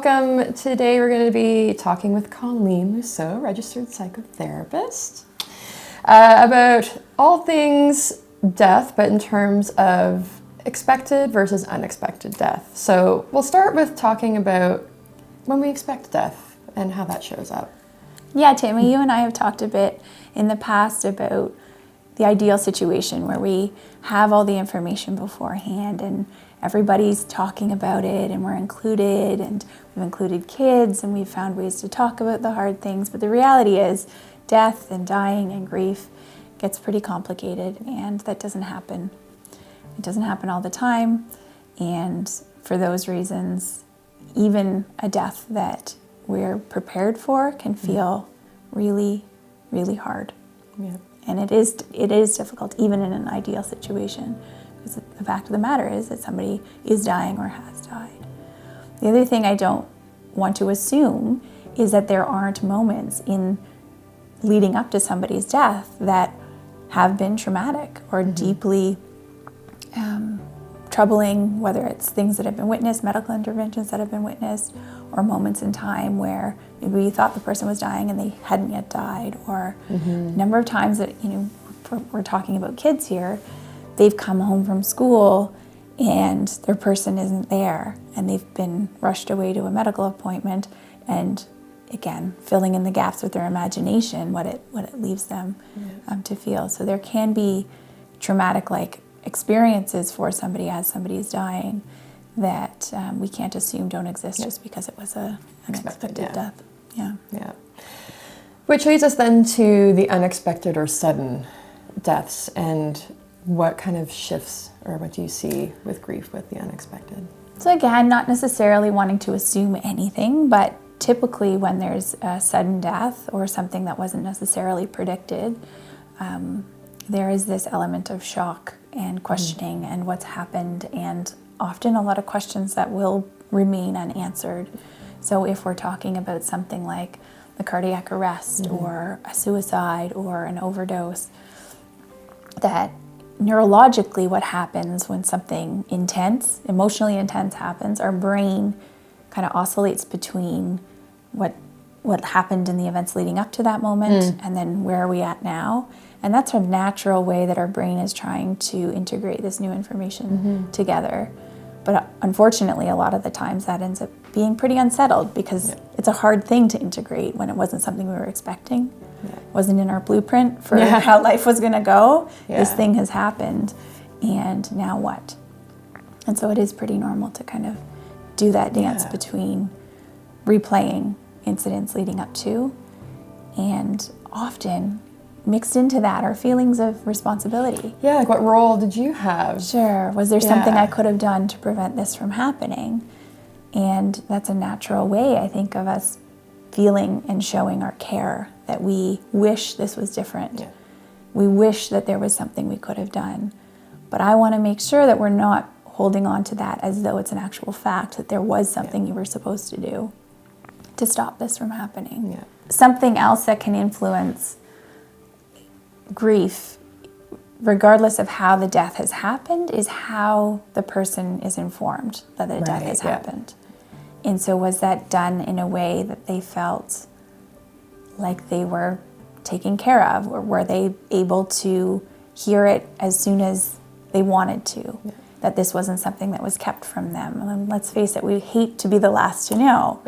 welcome. Today we're going to be talking with Colleen Mousseau, Registered Psychotherapist, about all things death, but in terms of expected versus unexpected death. So we'll start with talking about when we expect death and how that shows up. Yeah, Tammy, you and I have talked a bit in the past about the ideal situation where we have all the information beforehand and everybody's talking about it and we're included, and we've included kids and we've found ways to talk about the hard things. But the reality is death and dying and grief gets pretty complicated, and that doesn't happen. It doesn't happen all the time, and for those reasons, even a death that we're prepared for can feel really, really hard. Yeah. And it is difficult, even in an ideal situation, because the fact of the matter is that somebody is dying or has died. The other thing I don't want to assume is that there aren't moments in leading up to somebody's death that have been traumatic or deeply troubling, whether it's things that have been witnessed, medical interventions that have been witnessed, or moments in time where maybe you thought the person was dying and they hadn't yet died, or a number of times that, we're talking about kids here, they've come home from school and their person isn't there and they've been rushed away to a medical appointment, and again, filling in the gaps with their imagination, what it leaves them to feel. So there can be traumatic experiences for somebody as somebody is dying that we can't assume don't exist just because it was an unexpected death. Yeah. Which leads us then to the unexpected or sudden deaths, and what kind of shifts or what do you see with grief with the unexpected? So again, not necessarily wanting to assume anything, but typically when there's a sudden death or something that wasn't necessarily predicted, there is this element of shock and questioning and what's happened, and often a lot of questions that will remain unanswered. So if we're talking about something like the cardiac arrest or a suicide or an overdose, that neurologically what happens when something intense, emotionally intense happens, our brain kind of oscillates between what happened in the events leading up to that moment and then where are we at now. And that's a natural way that our brain is trying to integrate this new information together. But unfortunately, a lot of the times that ends up being pretty unsettled because it's a hard thing to integrate when it wasn't something we were expecting. It wasn't in our blueprint for how life was going to go. This thing has happened, and now what? And so it is pretty normal to kind of do that dance between replaying incidents leading up to, and often mixed into that are feelings of responsibility. Yeah, like what role did you have? Sure. Was there something I could have done to prevent this from happening? And that's a natural way, I think, of us feeling and showing our care, that we wish this was different. Yeah. We wish that there was something we could have done. But I want to make sure that we're not holding on to that as though it's an actual fact, that there was something you were supposed to do to stop this from happening. Yeah. Something else that can influence grief, regardless of how the death has happened, is how the person is informed that the death has happened. And so was that done in a way that they felt like they were taken care of, or were they able to hear it as soon as they wanted to, that this wasn't something that was kept from them? And let's face it, we hate to be the last to know.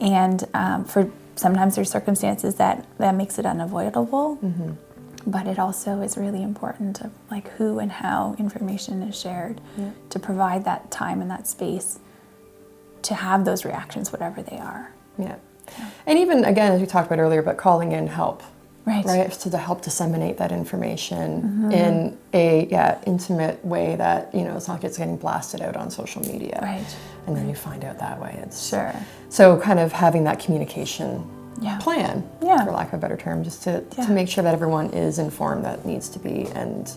And for sometimes there's circumstances that makes it unavoidable. But it also is really important of who and how information is shared to provide that time and that space to have those reactions, whatever they are. And even, again, as we talked about earlier, but calling in help. Right. So to help disseminate that information in a intimate way that, it's not just getting blasted out on social media. Right. And then you find out that way. Sure. So kind of having that communication plan, for lack of a better term, just to make sure that everyone is informed that needs to be, and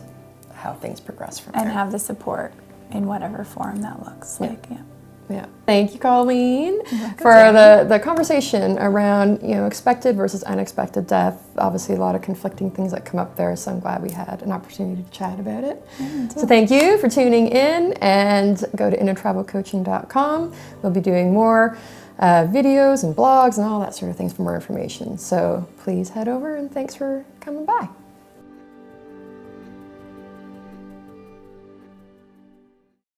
how things progress from there. And have the support in whatever form that looks like. Yeah. Thank you, Colleen, for Welcome, the conversation around, expected versus unexpected death. Obviously, a lot of conflicting things that come up there, so I'm glad we had an opportunity to chat about it. So thank you for tuning in, and go to innertravelcoaching.com. We'll be doing more videos and blogs and all that sort of things for more information. So please head over, and thanks for coming by.